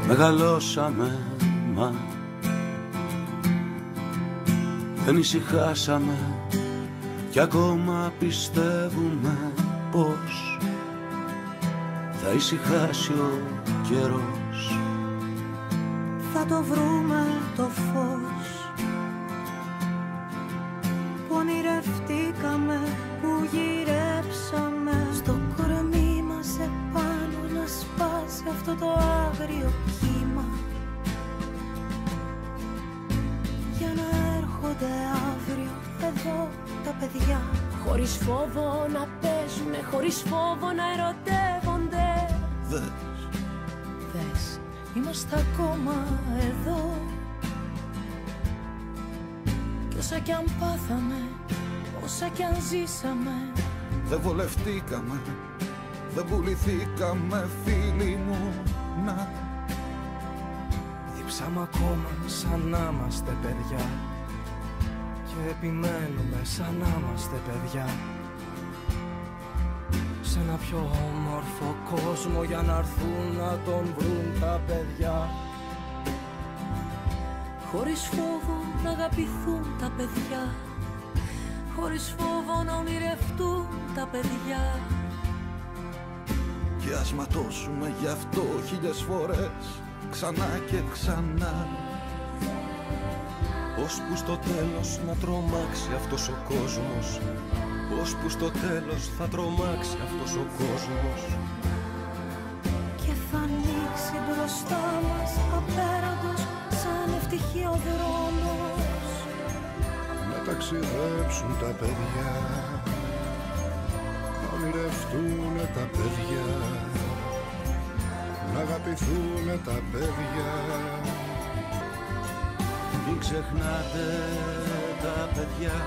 Μεγαλώσαμε, μα δεν ησυχάσαμε κι ακόμα πιστεύουμε πως θα ησυχάσει ο καιρός. Θα το βρούμε το φως που ονειρευτήκαμε, που γυρέψαμε. Στο κορμί μας επάνω να σπάσει αυτό το άγριο κύμα, για να έρχονται αύριο εδώ τα παιδιά, χωρίς φόβο να παίζουνε, χωρίς φόβο να ερωτεύονται. Δες, είμαστε ακόμα εδώ. Κι όσα κι αν πάθαμε, όσα κι αν ζήσαμε, δεν βολευτήκαμε, δεν πουληθήκαμε φίλοι μου, να διψάμε ακόμα σαν να είμαστε παιδιά και επιμένουμε σαν να είμαστε παιδιά σε ένα πιο όμορφο κόσμο για να έρθουν να τον βρουν τα παιδιά. χωρίς φόβο να αγαπηθούν τα παιδιά, χωρίς φόβο να ονειρευτούν τα παιδιά. Και ας ματώσουμε γι' αυτό 1000 φορές, ξανά και ξανά, ώσπου στο τέλος να τρομάξει αυτός ο κόσμος, ώσπου στο τέλος θα τρομάξει αυτός ο κόσμος. Και θα ανοίξει μπροστά μας απέραντος σαν ευτυχία ο δρόμος. Να ταξιδέψουν τα παιδιά, να ονειρευτούνε τα παιδιά, να αγαπηθούνε τα παιδιά. Μην ξεχνάτε τα παιδιά,